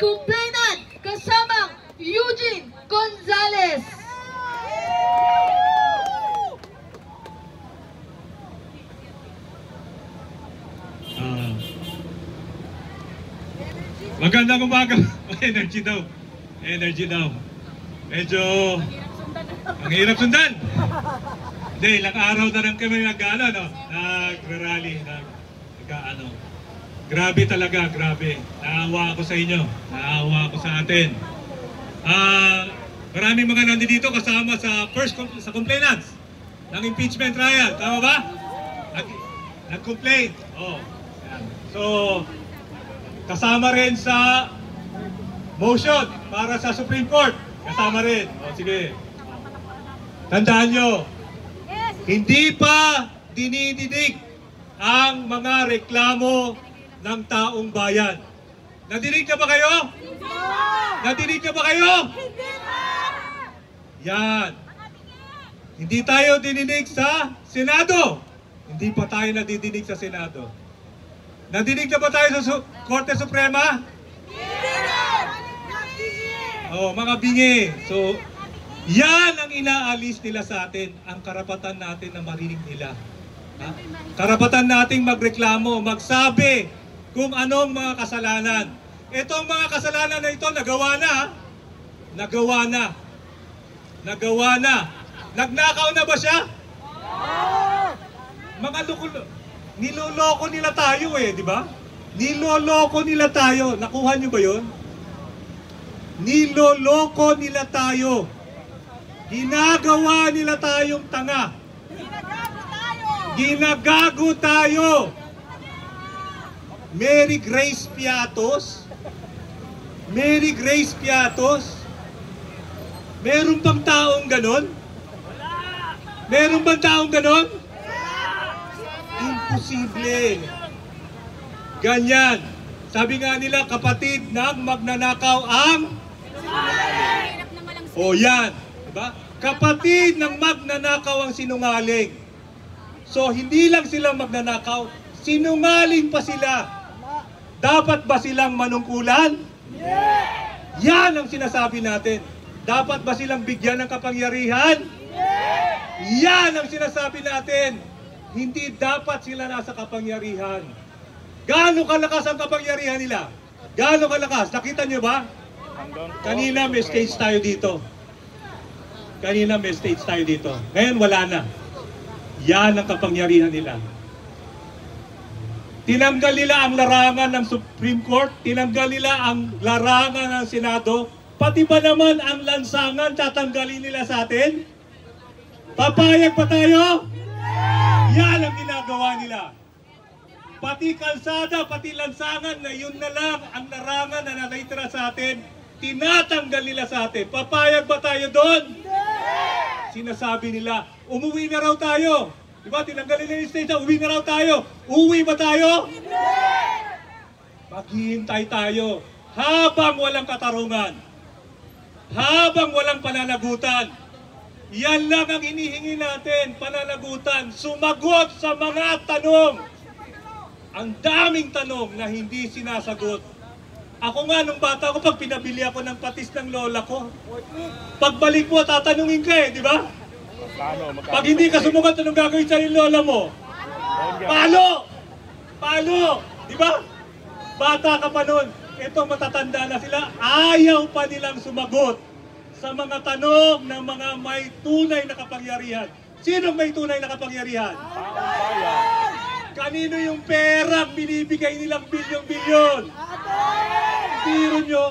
complainant kasamang Eugene Gonzalez. Magandang umaga. Energy daw. Energy daw. Medyo ang hirap sundan. Hindi, ilang araw na rin kami nag-rally, Grabe talaga, grabe. Naawa ako sa inyo. Naawa ako sa atin. Maraming mga nandito kasama sa sa complainants ng impeachment trial. Tama ba? Nag-complain. Oh. Yan. So, kasama rin sa motion para sa Supreme Court. Kasama rin. O, sige. Tandaan nyo, hindi pa dinidinig ang mga reklamo ng taong bayan. Nadinig na ba kayo? Nadinig na ba kayo? Yan. Hindi tayo dininig sa Senado. Hindi pa tayo nadidinig sa Senado. Nadinig na ba tayo sa Korte Suprema? Oh, mga bingi. So, yan ang inaalis nila sa atin, ang karapatan natin na marinig nila. Ha? Karapatan nating magreklamo, magsabi kung anong mga kasalanan. Itong mga kasalanan na ito, nagawa na. Nagawa na. Nagawa na. Nagnakaw na ba siya? Mga niloloko nila tayo di ba? Niloloko nila tayo. Nakuha niyo ba yun? Niloloko nila tayo. Ginagawa nila tayong tanga. Ginagago tayo. Mary Grace Piatos? Mary Grace Piatos? Meron bang taong ganon? Meron bang taong ganon? Imposible. Ganyan. Sabi nga nila, kapatid ng magnanakaw ang... O yan. Diba? Kapatid ng magnanakaw ang sinungaling. So, hindi lang sila magnanakaw, sinungaling pa sila. Dapat ba silang manungkulan? Yan ang sinasabi natin. Dapat ba silang bigyan ng kapangyarihan? Yan ang sinasabi natin. Hindi dapat sila nasa kapangyarihan. Gaano kalakas ang kapangyarihan nila? Gaano kalakas? Nakita nyo ba? Kanina may stage tayo dito. Kanina may stage tayo dito. Ngayon wala na. Yan ang kapangyarihan nila. Tinanggal nila ang larangan ng Supreme Court. Tinanggal nila ang larangan ng Senado. Pati ba naman ang lansangan tatanggalin nila sa atin? Papayag pa tayo? Yan ang ginagawa nila. Pati kalsada, pati lansangan na yun na lang ang larangan na natitira sa atin, tinatanggal nila sa atin. Papayag ba tayo doon? Sinasabi nila, umuwi na raw tayo. Diba, tinanggal nila yung stage, uwi na raw tayo. Uwi ba tayo? Maghihintay tayo habang walang katarungan. Habang walang pananagutan. Yan lang ang inihingi natin, pananagutan. Sumagot sa mga tanong. Ang daming tanong na hindi sinasagot. Ako nga nung bata ko, pag pinabili ako ng patis ng lola ko, pagbalik mo, tatanungin ka di ba? Pag hindi ka sumagot, anong gagawin sa lola mo? Palo! Palo! Di ba? Bata ka pa nun. Ito matatanda na sila, ayaw pa nilang sumagot sa mga tanong ng mga may tunay na kapangyarihan. Sino may tunay na kapangyarihan? Kanino yung perang binibigay nilang bilyon-bilyon? Biro nyo,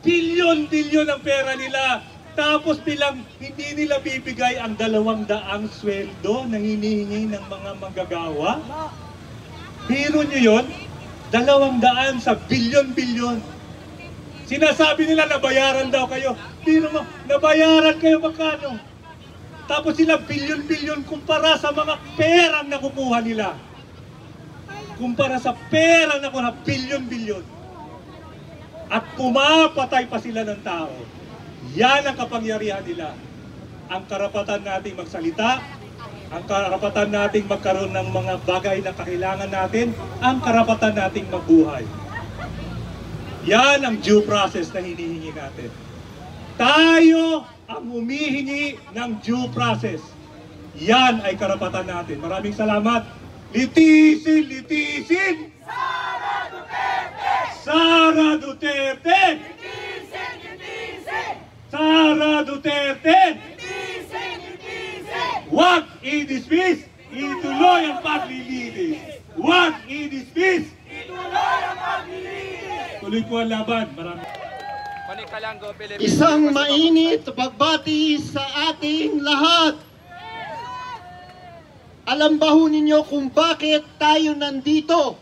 bilyon-bilyon ang pera nila. Tapos bilang hindi nila bibigay ang 200 sweldo na hinihingi ng mga manggagawa. Biro nyo yun, 200 sa bilyon-bilyon. Sinasabi nila nabayaran daw kayo. Biro mo, nabayaran kayo magkano? Tapos sila bilyon-bilyon kumpara sa mga perang nakukuha nila. Kumpara sa perang nakukuha, bilyon-bilyon. At pumapatay pa sila ng tao. Yan ang kapangyarihan nila. Ang karapatan nating magsalita, ang karapatan nating magkaroon ng mga bagay na kailangan natin, ang karapatan nating mabuhay. Yan ang due process na hinihingi natin. Tayo ang humihingi ng due process. Yan ay karapatan natin. Maraming salamat. Litisin! Litisin! Sara Duterte! Sara Duterte! Litisin! Litisin! Sara Duterte! Litisin! Litisin! Huwag i-dismiss! Ituloy ang paglilitis! Huwag i-dismiss! Ituloy ang paglilitis! Tuloy po ang laban. Maraming Isang mainit pagbati sa ating lahat. Alam ba ho ninyo kung bakit tayo nandito?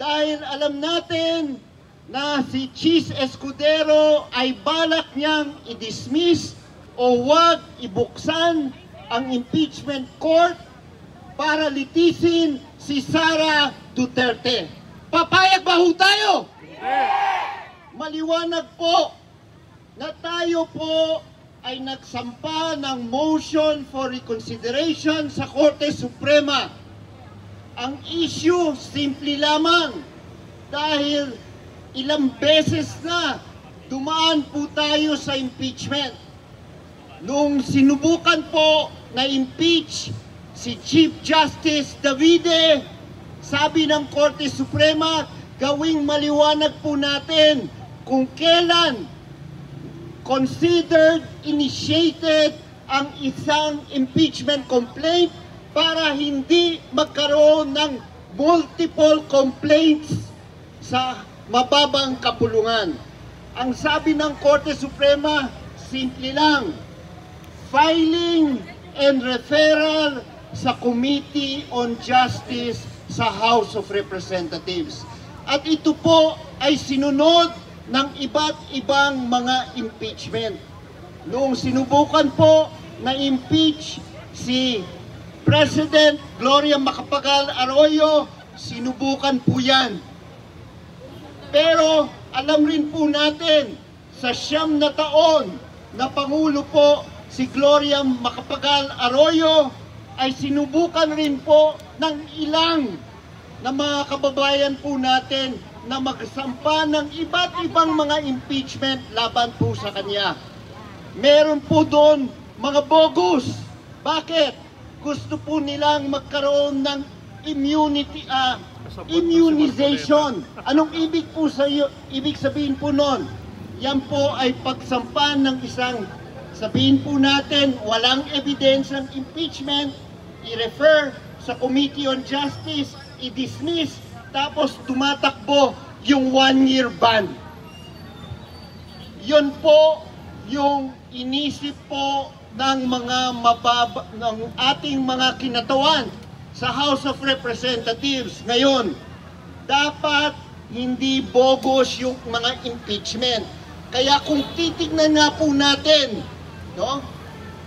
Dahil alam natin na si Chis Escudero ay balak niyang i-dismiss o wag ibuksan ang impeachment court para litisin si Sara Duterte. Papayag ba ho tayo? Maliwanag po na tayo po ay nagsampa ng motion for reconsideration sa Korte Suprema. Ang issue, simple lamang, dahil ilang beses na dumaan po tayo sa impeachment. Nung sinubukan po na impeach si Chief Justice Davide, sabi ng Korte Suprema, gawing maliwanag po natin kung kailan considered initiated ang isang impeachment complaint para hindi magkaroon ng multiple complaints sa mababang kapulungan. Ang sabi ng Korte Suprema, simple lang, filing and referral sa Committee on Justice sa House of Representatives. At ito po ay sinunod ng iba't ibang mga impeachment. Noong sinubukan po na impeach si President Gloria Macapagal Arroyo, sinubukan po yan. Pero alam rin po natin, sa 9 na taon na Pangulo po si Gloria Macapagal Arroyo, ay sinubukan rin po ng ilang na mga kababayan po natin na magsampa ng iba't ibang mga impeachment laban po sa kanya. Meron po doon mga bogus. Bakit? Gusto po nilang magkaroon ng immunization. Anong ibig sabihin po noon? Yan po ay pagsampa ng isang, sabihin po natin, walang ebidensyang impeachment, i-refer sa Committee on Justice, i-dismiss, tapos tumatakbo yung 1-year ban. Yun po yung inisip po ng ng ating mga kinatawan sa House of Representatives. Ngayon, dapat hindi bogus yung mga impeachment. Kaya kung titignan nga po natin, no,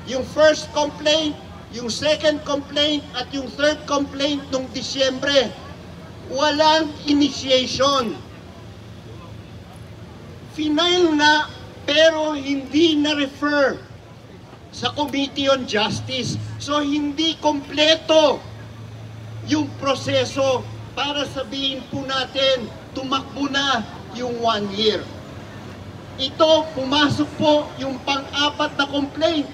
yung first complaint, yung second complaint at yung third complaint nung Disyembre, walang initiation. Final nga, pero hindi na-refer sa Committee on Justice. So, hindi kompleto yung proseso para sabihin po natin, tumakbo na yung 1 year. Ito, pumasok po yung pang-4 na complaint.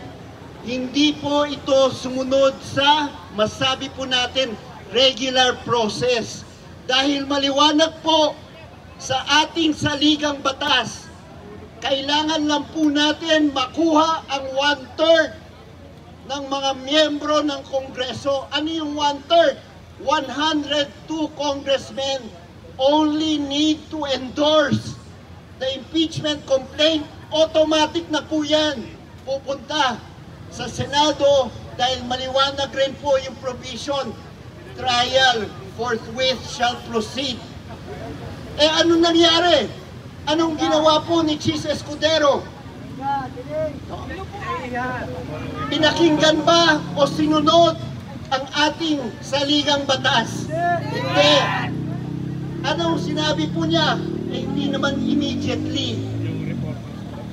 Hindi po ito sumunod sa, masabi po natin, regular process. Dahil maliwanag po sa ating saligang batas, kailangan lang po natin makuha ang 1/3 ng mga miyembro ng Kongreso. Ano yung 1/3? 102 congressmen only need to endorse the impeachment complaint. Automatic na po yan pupunta sa Senado dahil maliwanag rin po yung provision, trial forthwith shall proceed. Eh ano nangyari? Anong ginawa po ni Chis Escudero? Pinakinggan ba o sinunod ang ating saligang batas? Hindi. Anong sinabi po niya? Eh, hindi naman immediately.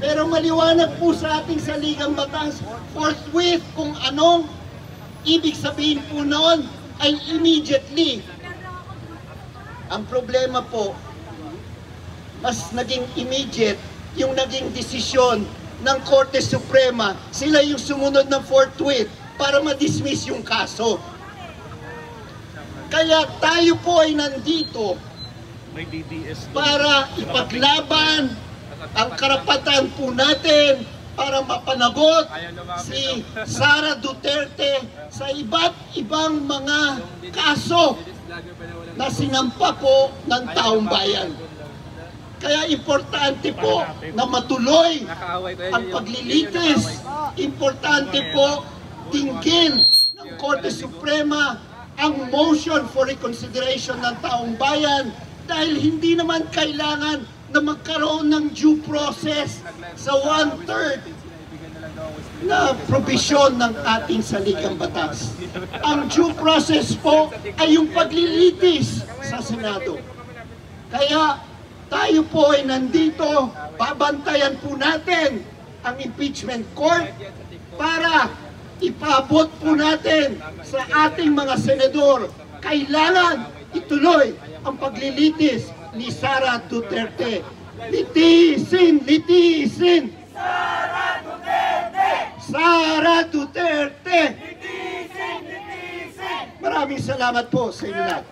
Pero maliwanag po sa ating saligang batas, forthwith kung anong ibig sabihin po noon ay immediately. Ang problema po, mas naging immediate yung naging desisyon ng Korte Suprema. Sila yung sumunod ng forthwith para ma-dismiss yung kaso. Kaya tayo po ay nandito para ipaglaban ang karapatan po natin para mapanagot si Sara Duterte sa iba't ibang mga kaso na sinampa po ng taong bayan. Kaya importante po na matuloy ang paglilitis. Importante po tingin ng Korte Suprema ang motion for reconsideration ng taong bayan dahil hindi naman kailangan na magkaroon ng due process sa 1/3 na probisyon ng ating saligang batas. Ang due process po ay yung paglilitis sa Senado. Kaya tayo po ay nandito, babantayan po natin ang impeachment court para ipaabot po natin sa ating mga senador. Kailangan ituloy ang paglilitis ni Sara Duterte. Litisin! Litisin! Sara Duterte! Sara Duterte! Litisin! Litisin! Maraming salamat po sa inyo lahat.